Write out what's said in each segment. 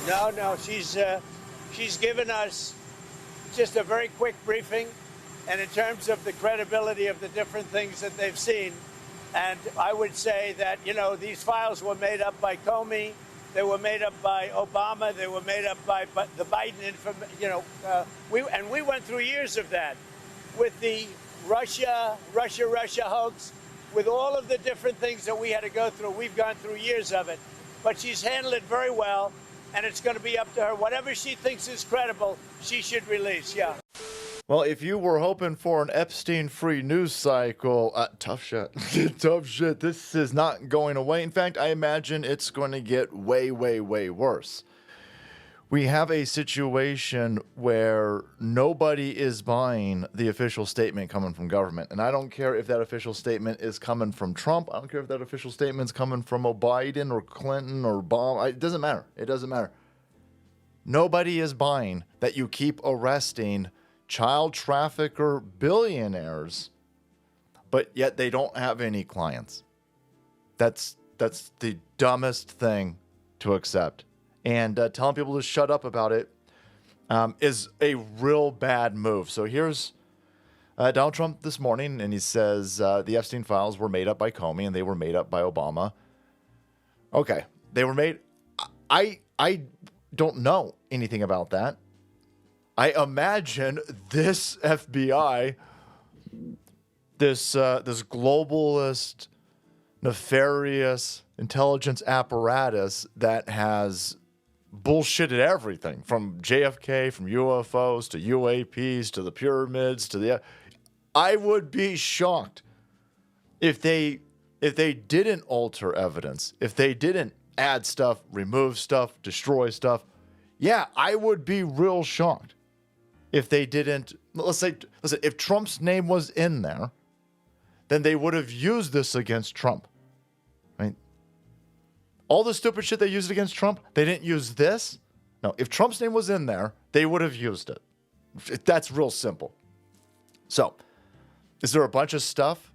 No. She's given us just a very quick briefing, and in terms of the credibility of the different things that they've seen, and I would say that, these files were made up by Comey, they were made up by Obama, they were made up by the Biden information, we went through years of that with the Russia hoax, with all of the different things that we had to go through. We've gone through years of it, but she's handled it very well, and it's going to be up to her. Whatever she thinks is credible, she should release, yeah. Well, if you were hoping for an Epstein-free news cycle, tough shit. Tough shit. This is not going away. In fact, I imagine it's going to get way, way, way worse. We have a situation where nobody is buying the official statement coming from government. And I don't care if that official statement is coming from Trump. I don't care if that official statement is coming from Biden or Clinton or Obama. It doesn't matter. It doesn't matter. Nobody is buying that you keep arresting child trafficker billionaires, but yet they don't have any clients. That's the dumbest thing to accept. And telling people to shut up about it is a real bad move. So here's Donald Trump this morning, and he says the Epstein files were made up by Comey, and they were made up by Obama. Okay, they were made. I don't know anything about that. I imagine this FBI, this globalist, nefarious intelligence apparatus that has bullshitted everything from JFK, from UFOs to UAPs to the pyramids to the. I would be shocked if they didn't alter evidence, if they didn't add stuff, remove stuff, destroy stuff. Yeah, I would be real shocked if they didn't. Listen, if Trump's name was in there, then they would have used this against Trump. Right? All the stupid shit they used against Trump, they didn't use this. No, if Trump's name was in there, they would have used it. That's real simple. So, is there a bunch of stuff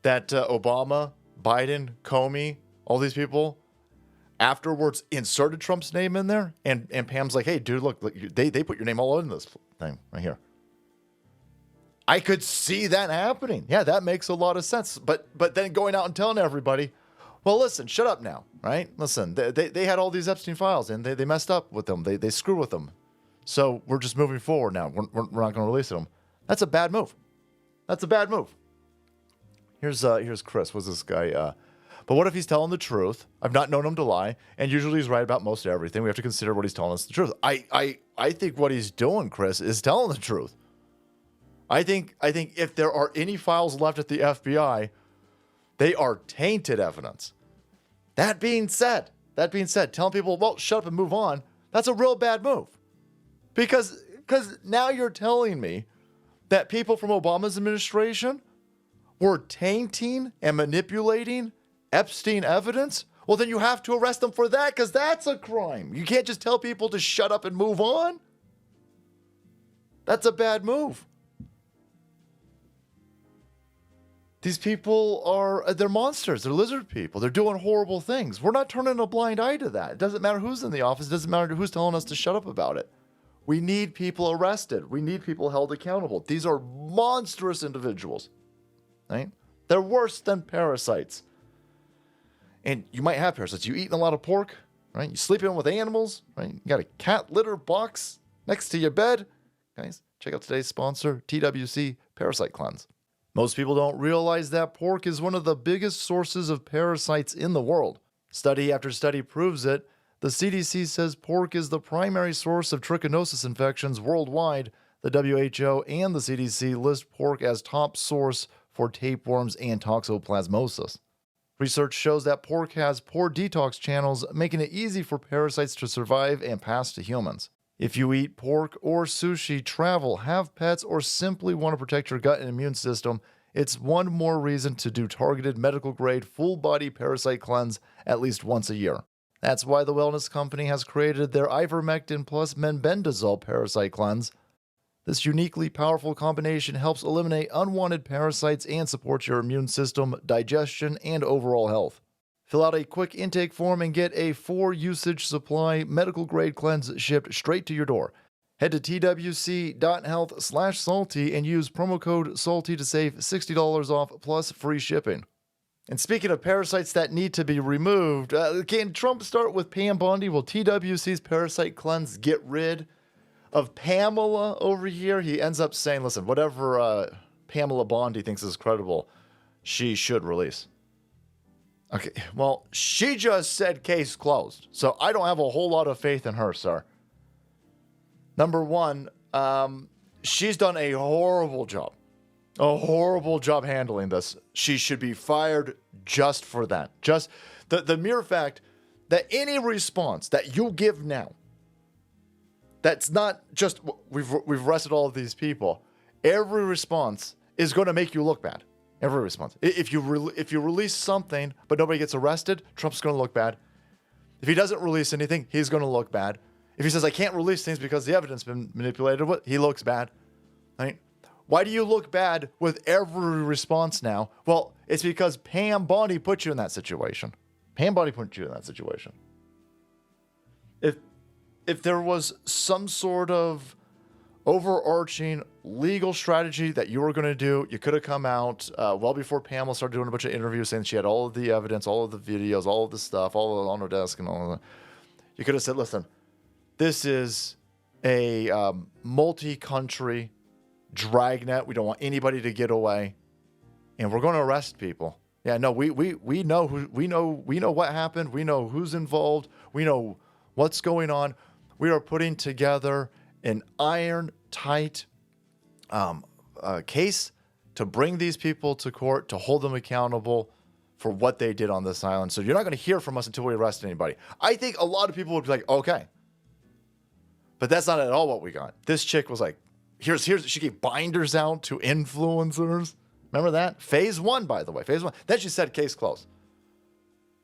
that Obama, Biden, Comey, all these people afterwards inserted Trump's name in there? And Pam's like, hey, dude, look they put your name all in this thing right here. I could see that happening. Yeah, that makes a lot of sense. But then going out and telling everybody, well, listen, shut up now, right? Listen, they had all these Epstein files, and they messed up with them. They screwed with them. So we're just moving forward now. We're not going to release them. That's a bad move. That's a bad move. Here's Chris. What's this guy? But what if he's telling the truth? I've not known him to lie, and usually he's right about most everything. We have to consider what he's telling us the truth. I think what he's doing, Chris, is telling the truth. I think if there are any files left at the FBI, they are tainted evidence. That being said, telling people, well, shut up and move on, that's a real bad move. Because now you're telling me that people from Obama's administration were tainting and manipulating Epstein evidence. Well, then you have to arrest them for that, because that's a crime. You can't just tell people to shut up and move on. That's a bad move. These people they're monsters. They're lizard people. They're doing horrible things. We're not turning a blind eye to that. It doesn't matter who's in the office. It doesn't matter who's telling us to shut up about it. We need people arrested. We need people held accountable. These are monstrous individuals, right? They're worse than parasites. And you might have parasites. You eating a lot of pork, right? You sleeping with animals, right? You got a cat litter box next to your bed. Guys, check out today's sponsor, TWC Parasite Cleanse. Most people don't realize that pork is one of the biggest sources of parasites in the world. Study after study proves it. The CDC says pork is the primary source of trichinosis infections worldwide. The WHO and the CDC list pork as top source for tapeworms and toxoplasmosis. Research shows that pork has poor detox channels, making it easy for parasites to survive and pass to humans. If you eat pork or sushi, travel, have pets, or simply want to protect your gut and immune system, it's one more reason to do targeted medical-grade full-body parasite cleanse at least once a year. That's why the wellness company has created their ivermectin plus menbendazole parasite cleanse. This uniquely powerful combination helps eliminate unwanted parasites and supports your immune system, digestion, and overall health. Fill out a quick intake form and get a 4-usage supply medical-grade cleanse shipped straight to your door. Head to twc.health/salty and use promo code SALTY to save $60 off plus free shipping. And speaking of parasites that need to be removed, can Trump start with Pam Bondi? Will TWC's parasite cleanse get rid of Pamela over here? He ends up saying, listen, whatever Pamela Bondi thinks is credible, she should release. Okay, well, she just said case closed, so I don't have a whole lot of faith in her, sir. Number one, she's done a horrible job handling this. She should be fired just for that. Just the mere fact that any response that you give now, that's not just we've arrested all of these people. Every response is going to make you look bad. Every response. If you release something but nobody gets arrested, Trump's going to look bad. If he doesn't release anything, he's going to look bad. If he says I can't release things because the evidence has been manipulated, he looks bad. Right? Why do you look bad with every response now? Well, it's because Pam Bondi put you in that situation. Pam Bondi put you in that situation. If there was some sort of overarching legal strategy that you were going to do, you could have come out well before Pamela started doing a bunch of interviews saying she had all of the evidence, all of the videos, all of the stuff, all of it on her desk and all of that. You could have said, listen, this is a multi-country dragnet. We don't want anybody to get away, and we're going to arrest people. Yeah, no, we know we know what happened. We know who's involved. We know what's going on. We are putting together an iron-tight case to bring these people to court, to hold them accountable for what they did on this island. So you're not going to hear from us until we arrest anybody. I think a lot of people would be like, okay. But that's not at all what we got. This chick was like, here's she gave binders out to influencers. Remember that? Phase 1, by the way. Phase 1. Then she said case closed.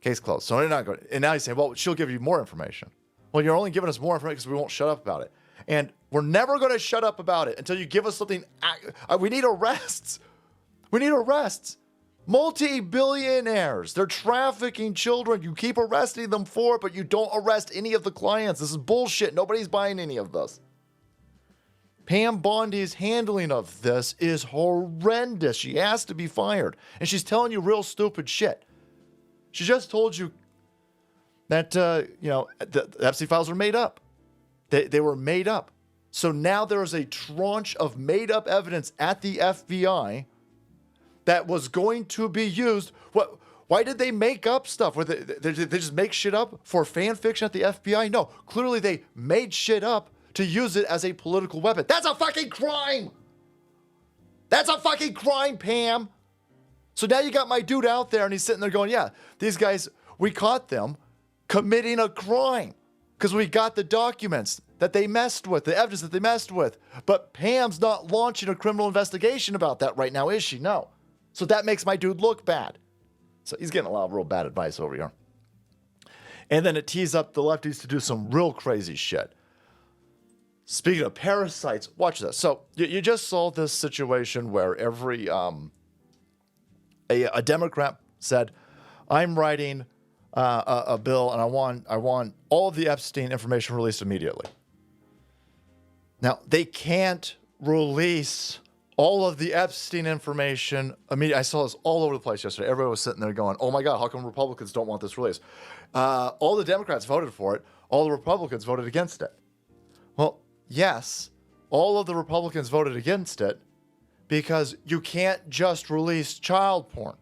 Case closed. So they're not going to, and now you say, well, she'll give you more information. Well, you're only giving us more information because we won't shut up about it. And we're never going to shut up about it until you give us something. We need arrests. We need arrests. Multi-billionaires. They're trafficking children. You keep arresting them for it, but you don't arrest any of the clients. This is bullshit. Nobody's buying any of this. Pam Bondi's handling of this is horrendous. She has to be fired. And she's telling you real stupid shit. She just told you that, the Epstein files were made up. They were made up. So now there is a tranche of made-up evidence at the FBI that was going to be used. Why did they make up stuff? They just make shit up for fan fiction at the FBI? No, clearly they made shit up to use it as a political weapon. That's a fucking crime! That's a fucking crime, Pam! So now you got my dude out there and he's sitting there going, yeah, these guys, we caught them committing a crime because we got the documents that they messed with, the evidence that they messed with. But Pam's not launching a criminal investigation about that right now, is she? No. So that makes my dude look bad. So he's getting a lot of real bad advice over here. And then it tees up the lefties to do some real crazy shit. Speaking of parasites, watch this. So you just saw this situation where every a Democrat said, I'm writing a bill and I want all of the Epstein information released immediately. Now, they can't release all of the Epstein information immediately. I saw this all over the place yesterday. Everybody was sitting there going, oh my God, how come Republicans don't want this released? All the Democrats voted for it. All the Republicans voted against it. Well, yes, all of the Republicans voted against it because you can't just release child porn.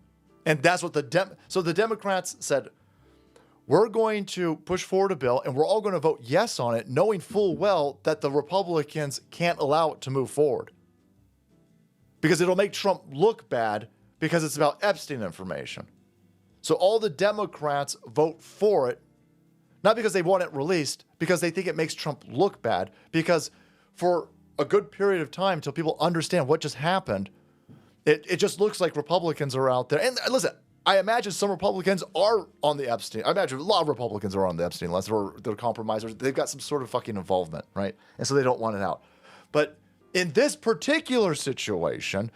And that's what so the Democrats said, we're going to push forward a bill and we're all going to vote yes on it, knowing full well that the Republicans can't allow it to move forward. Because it'll make Trump look bad because it's about Epstein information. So all the Democrats vote for it, not because they want it released, because they think it makes Trump look bad. Because for a good period of time, until people understand what just happened, it just looks like Republicans are out there. And listen, I imagine some Republicans are on the Epstein. I imagine a lot of Republicans are on the Epstein list, or they're compromisers. They've got some sort of fucking involvement, right? And so they don't want it out. But in this particular situation,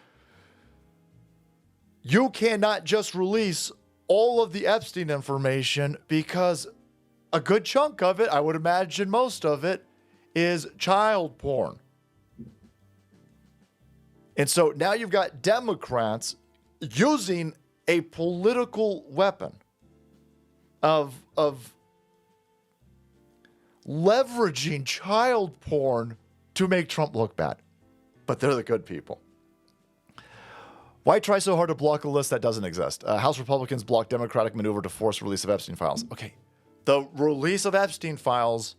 you cannot just release all of the Epstein information because a good chunk of it, I would imagine most of it, is child porn. And so now you've got Democrats using a political weapon of leveraging child porn to make Trump look bad. But they're the good people. Why try so hard to block a list that doesn't exist? House Republicans blocked Democratic maneuver to force release of Epstein files. Okay, the release of Epstein files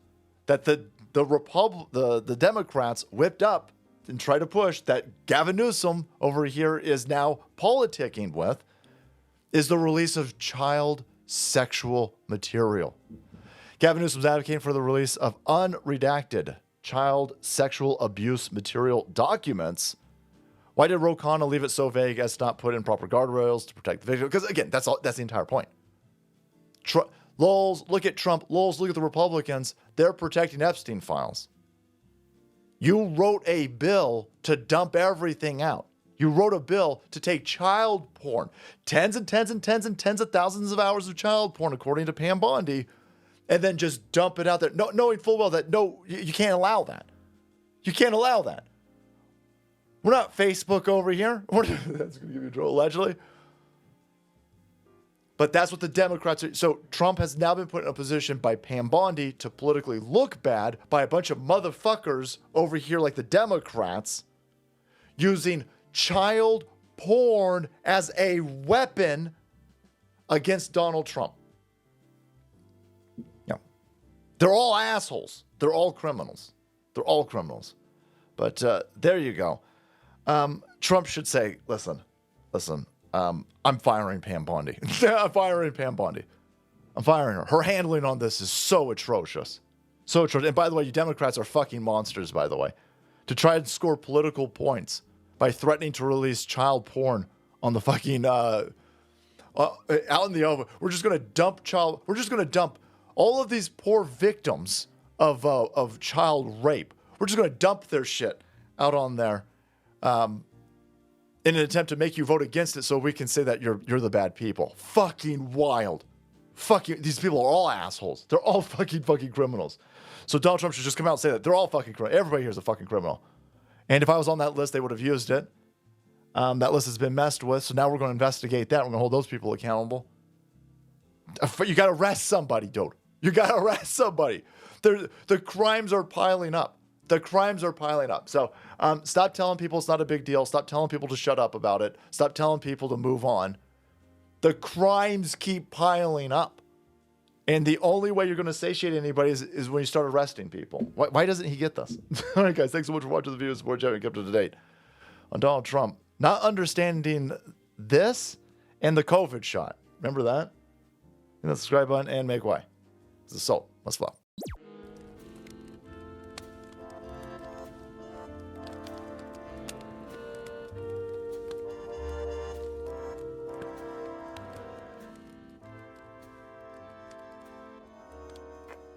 that the Democrats whipped up and tried to push, that Gavin Newsom over here is now politicking with, is the release of child sexual material. Gavin Newsom's advocating for the release of unredacted child sexual abuse material documents. Why did Ro Khanna leave it so vague as to not put in proper guardrails to protect the victim? Because again, that's the entire point. Lols, look at Trump. Lols, look at the Republicans. They're protecting Epstein files. You wrote a bill to dump everything out. You wrote a bill to take child porn, tens and tens and tens and tens of thousands of hours of child porn, according to Pam Bondi, and then just dump it out there, knowing full well that no, you can't allow that. You can't allow that. We're not Facebook over here. That's going to give you trouble, allegedly. But that's what the Democrats are. So Trump has now been put in a position by Pam Bondi to politically look bad by a bunch of motherfuckers over here like the Democrats using child porn as a weapon against Donald Trump. Yeah. They're all assholes. They're all criminals. They're all criminals. But there you go. Trump should say, listen, I'm firing Pam Bondi. I'm firing Pam Bondi. I'm firing her. Her handling on this is so atrocious. So atrocious. And by the way, you Democrats are fucking monsters, by the way. To try and score political points by threatening to release child porn on the fucking, out in the open. We're just going to dump all of these poor victims of child rape. We're just going to dump their shit out on there. In an attempt to make you vote against it so we can say that you're the bad people. Fucking wild. These people are all assholes. They're all fucking criminals. So Donald Trump should just come out and say that. They're all fucking criminals. Everybody here is a fucking criminal. And if I was on that list, they would have used it. That list has been messed with, so now we're going to investigate that. We're going to hold those people accountable. You got to arrest somebody, dude. You got to arrest somebody. The crimes are piling up. The crimes are piling up. So stop telling people it's not a big deal. Stop telling people to shut up about it. Stop telling people to move on. The crimes keep piling up. And the only way you're going to satiate anybody is when you start arresting people. Why doesn't he get this? All right, guys. Thanks so much for watching the video. Support Jeff and kept up to date on Donald Trump. Not understanding this and the COVID shot. Remember that? Hit the subscribe button and make way. This is Salt. Let's flow.